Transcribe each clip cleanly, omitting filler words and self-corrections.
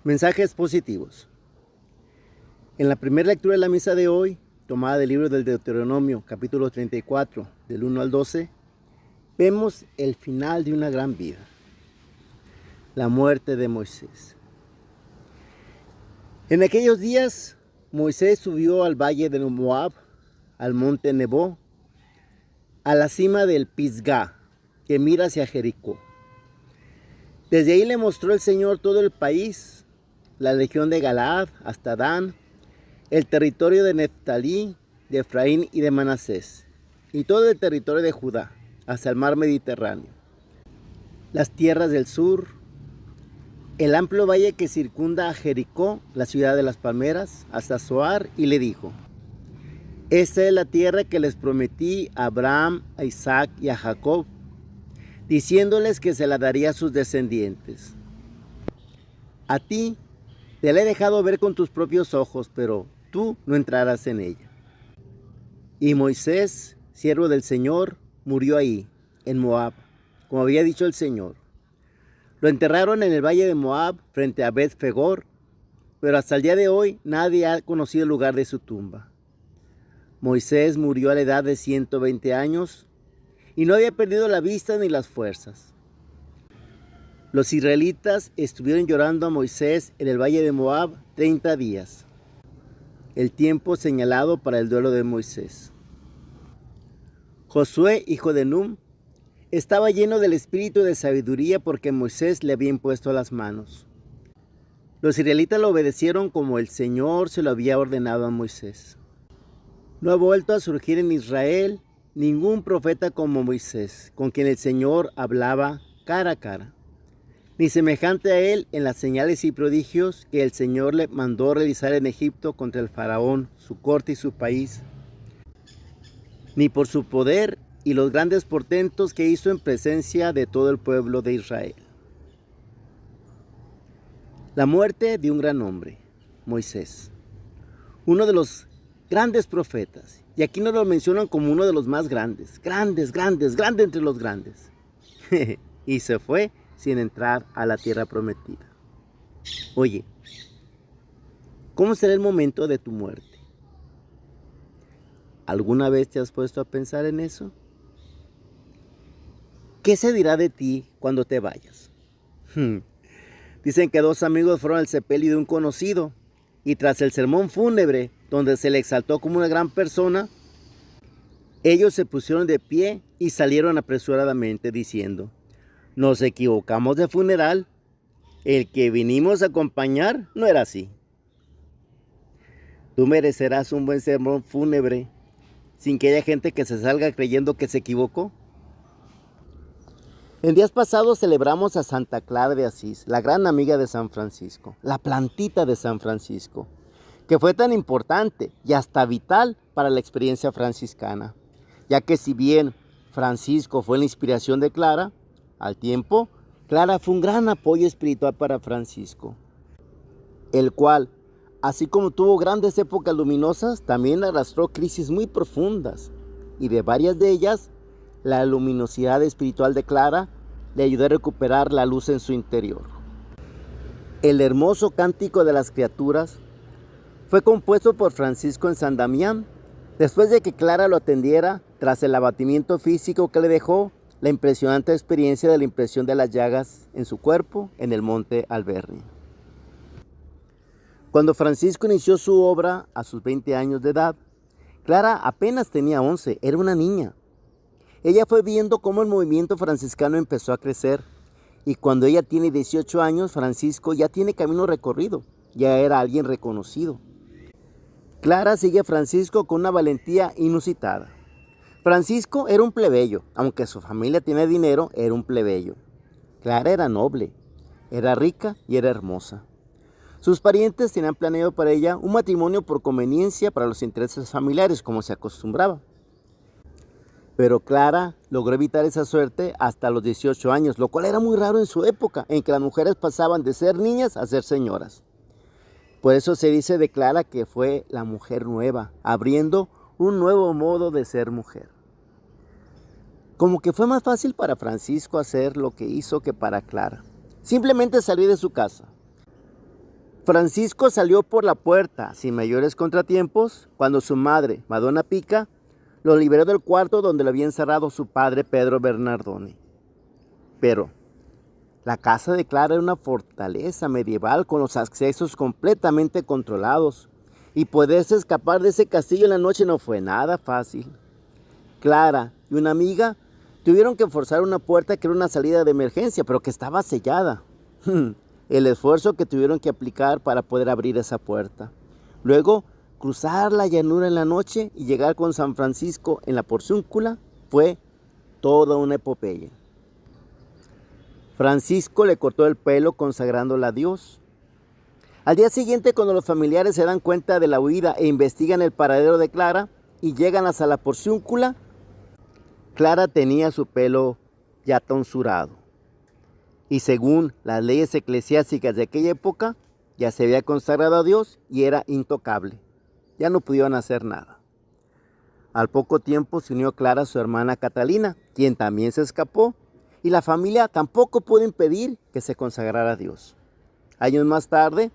Mensajes positivos. En la primera lectura de la misa de hoy, tomada del libro del Deuteronomio, capítulo 34, del 1 al 12, vemos el final de una gran vida, la muerte de Moisés. En aquellos días, Moisés subió al valle de Moab, al monte Nebo, a la cima del Pisgah, que mira hacia Jericó. Desde ahí le mostró el Señor todo el país, la región de Galaad hasta Dan, el territorio de Neftalí, de Efraín y de Manasés, y todo el territorio de Judá, hasta el mar Mediterráneo, las tierras del sur, el amplio valle que circunda a Jericó, la ciudad de las palmeras, hasta Zoar, y le dijo: esta es la tierra que les prometí a Abraham, a Isaac y a Jacob, diciéndoles que se la daría a sus descendientes. A ti te la he dejado ver con tus propios ojos, pero tú no entrarás en ella. Y Moisés, siervo del Señor, murió ahí, en Moab, como había dicho el Señor. Lo enterraron en el valle de Moab, frente a Bet-Fegor, pero hasta el día de hoy nadie ha conocido el lugar de su tumba. Moisés murió a la edad de 120 años y no había perdido la vista ni las fuerzas. Los israelitas estuvieron llorando a Moisés en el valle de Moab 30 días, el tiempo señalado para el duelo de Moisés. Josué, hijo de Nun, estaba lleno del espíritu de sabiduría porque Moisés le había impuesto las manos. Los israelitas lo obedecieron como el Señor se lo había ordenado a Moisés. No ha vuelto a surgir en Israel ningún profeta como Moisés, con quien el Señor hablaba cara a cara, ni semejante a él en las señales y prodigios que el Señor le mandó realizar en Egipto contra el faraón, su corte y su país, ni por su poder y los grandes portentos que hizo en presencia de todo el pueblo de Israel. La muerte de un gran hombre, Moisés, uno de los grandes profetas, y aquí nos lo mencionan como uno de los más grandes, grande entre los grandes, y se fue sin entrar a la tierra prometida. Oye, ¿cómo será el momento de tu muerte? ¿Alguna vez te has puesto a pensar en eso? ¿Qué se dirá de ti cuando te vayas? Dicen que dos amigos fueron al sepelio de un conocido y tras el sermón fúnebre, donde se le exaltó como una gran persona, ellos se pusieron de pie y salieron apresuradamente diciendo: nos equivocamos de funeral, el que vinimos a acompañar no era así. Tú merecerás un buen sermón fúnebre sin que haya gente que se salga creyendo que se equivocó. En días pasados celebramos a Santa Clara de Asís, la gran amiga de San Francisco, la plantita de San Francisco, que fue tan importante y hasta vital para la experiencia franciscana, ya que si bien Francisco fue la inspiración de Clara, al tiempo, Clara fue un gran apoyo espiritual para Francisco, el cual, así como tuvo grandes épocas luminosas, también arrastró crisis muy profundas, y de varias de ellas, la luminosidad espiritual de Clara le ayudó a recuperar la luz en su interior. El hermoso cántico de las criaturas fue compuesto por Francisco en San Damián, después de que Clara lo atendiera tras el abatimiento físico que le dejó la impresionante experiencia de la impresión de las llagas en su cuerpo en el monte Alberni. Cuando Francisco inició su obra a sus 20 años de edad, Clara apenas tenía 11, era una niña. Ella fue viendo cómo el movimiento franciscano empezó a crecer y cuando ella tiene 18 años, Francisco ya tiene camino recorrido, ya era alguien reconocido. Clara sigue a Francisco con una valentía inusitada. Francisco era un plebeyo, aunque su familia tenía dinero, era un plebeyo. Clara era noble, era rica y era hermosa. Sus parientes tenían planeado para ella un matrimonio por conveniencia para los intereses familiares, como se acostumbraba. Pero Clara logró evitar esa suerte hasta los 18 años, lo cual era muy raro en su época, en que las mujeres pasaban de ser niñas a ser señoras. Por eso se dice de Clara que fue la mujer nueva, abriendo un nuevo modo de ser mujer. Como que fue más fácil para Francisco hacer lo que hizo que para Clara. Simplemente salir de su casa. Francisco salió por la puerta sin mayores contratiempos cuando su madre, Madonna Pica, lo liberó del cuarto donde lo había encerrado su padre Pedro Bernardone. Pero la casa de Clara era una fortaleza medieval con los accesos completamente controlados, y poderse escapar de ese castillo en la noche no fue nada fácil. Clara y una amiga tuvieron que forzar una puerta que era una salida de emergencia, pero que estaba sellada. El esfuerzo que tuvieron que aplicar para poder abrir esa puerta. Luego, cruzar la llanura en la noche y llegar con San Francisco en la Porciúncula fue toda una epopeya. Francisco le cortó el pelo consagrándola a Dios. Al día siguiente, cuando los familiares se dan cuenta de la huida e investigan el paradero de Clara y llegan hasta la Porciúncula, Clara tenía su pelo ya tonsurado. Y según las leyes eclesiásticas de aquella época, ya se había consagrado a Dios y era intocable. Ya no pudieron hacer nada. Al poco tiempo se unió Clara a su hermana Catalina, quien también se escapó, y la familia tampoco pudo impedir que se consagrara a Dios. Años más tarde,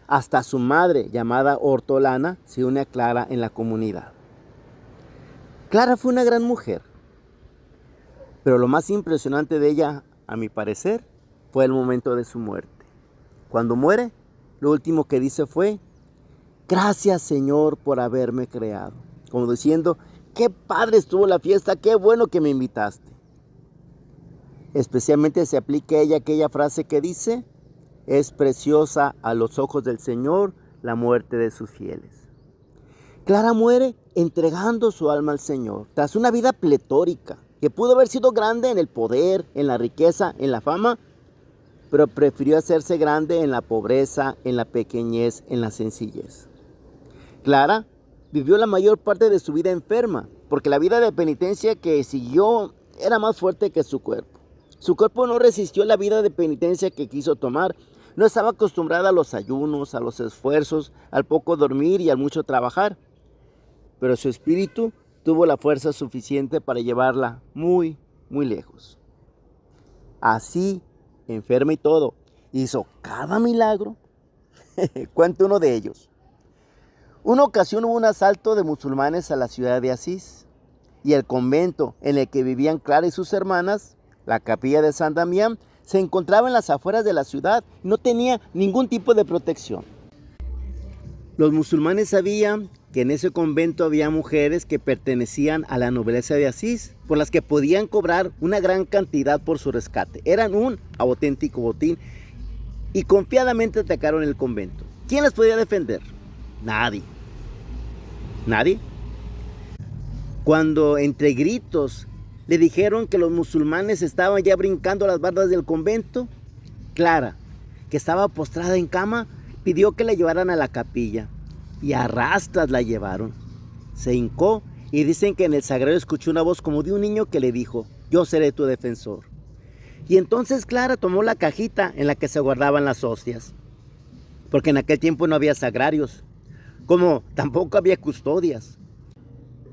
hasta su madre, llamada Hortolana, se une a Clara en la comunidad. Clara fue una gran mujer, pero lo más impresionante de ella, a mi parecer, fue el momento de su muerte. Cuando muere, lo último que dice fue: gracias, Señor, por haberme creado. Como diciendo, qué padre estuvo la fiesta, qué bueno que me invitaste. Especialmente se aplica a ella aquella frase que dice: es preciosa a los ojos del Señor la muerte de sus fieles. Clara muere entregando su alma al Señor, tras una vida pletórica, que pudo haber sido grande en el poder, en la riqueza, en la fama, pero prefirió hacerse grande en la pobreza, en la pequeñez, en la sencillez. Clara vivió la mayor parte de su vida enferma, porque la vida de penitencia que siguió era más fuerte que su cuerpo. Su cuerpo no resistió la vida de penitencia que quiso tomar. No estaba acostumbrada a los ayunos, a los esfuerzos, al poco dormir y al mucho trabajar. Pero su espíritu tuvo la fuerza suficiente para llevarla muy, muy lejos. Así, enferma y todo, hizo cada milagro. Cuento uno de ellos. Una ocasión hubo un asalto de musulmanes a la ciudad de Asís, y el convento en el que vivían Clara y sus hermanas, la capilla de San Damián, se encontraba en las afueras de la ciudad y no tenía ningún tipo de protección. Los musulmanes sabían que en ese convento había mujeres que pertenecían a la nobleza de Asís, por las que podían cobrar una gran cantidad por su rescate. Eran un auténtico botín y confiadamente atacaron el convento. ¿Quién les podía defender? Nadie. ¿Nadie? Cuando entre gritos le dijeron que los musulmanes estaban ya brincando las bardas del convento, Clara, que estaba postrada en cama, pidió que la llevaran a la capilla, y a rastras la llevaron. Se hincó y dicen que en el sagrario escuchó una voz como de un niño que le dijo: yo seré tu defensor. Y entonces Clara tomó la cajita en la que se guardaban las hostias, porque en aquel tiempo no había sagrarios, como tampoco había custodias.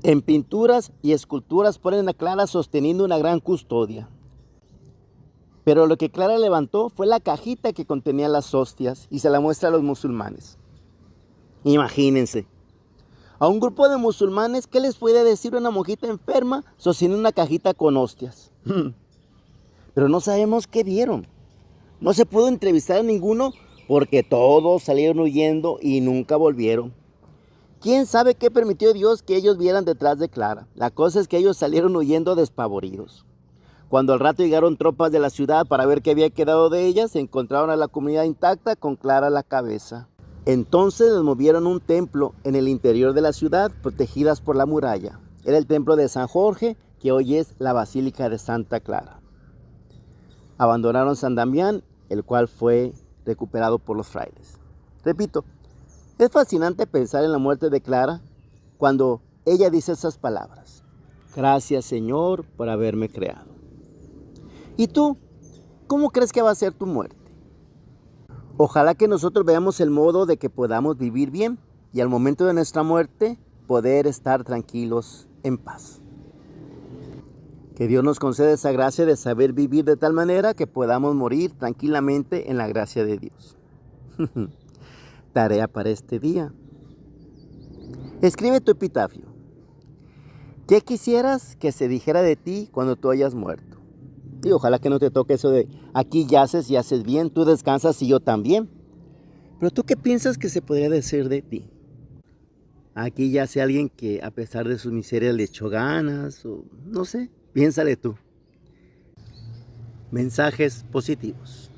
En pinturas y esculturas ponen a Clara sosteniendo una gran custodia. Pero lo que Clara levantó fue la cajita que contenía las hostias y se la muestra a los musulmanes. Imagínense, a un grupo de musulmanes, ¿qué les puede decir una monjita enferma sosteniendo una cajita con hostias? Pero no sabemos qué vieron. No se pudo entrevistar a ninguno porque todos salieron huyendo y nunca volvieron. ¿Quién sabe qué permitió Dios que ellos vieran detrás de Clara? La cosa es que ellos salieron huyendo despavoridos. Cuando al rato llegaron tropas de la ciudad para ver qué había quedado de ellas, se encontraron a la comunidad intacta con Clara a la cabeza. Entonces les movieron un templo en el interior de la ciudad, protegidas por la muralla. Era el templo de San Jorge, que hoy es la Basílica de Santa Clara. Abandonaron San Damián, el cual fue recuperado por los frailes. Repito, es fascinante pensar en la muerte de Clara cuando ella dice esas palabras: gracias, Señor, por haberme creado. ¿Y tú? ¿Cómo crees que va a ser tu muerte? Ojalá que nosotros veamos el modo de que podamos vivir bien y al momento de nuestra muerte poder estar tranquilos en paz. Que Dios nos conceda esa gracia de saber vivir de tal manera que podamos morir tranquilamente en la gracia de Dios. Tarea para este día. Escribe tu epitafio. ¿Qué quisieras que se dijera de ti cuando tú hayas muerto? Y ojalá que no te toque eso de aquí yaces y haces bien, tú descansas y yo también. Pero tú, ¿qué piensas que se podría decir de ti? Aquí yace alguien que a pesar de sus miserias le echó ganas o no sé, piénsale tú. Mensajes positivos.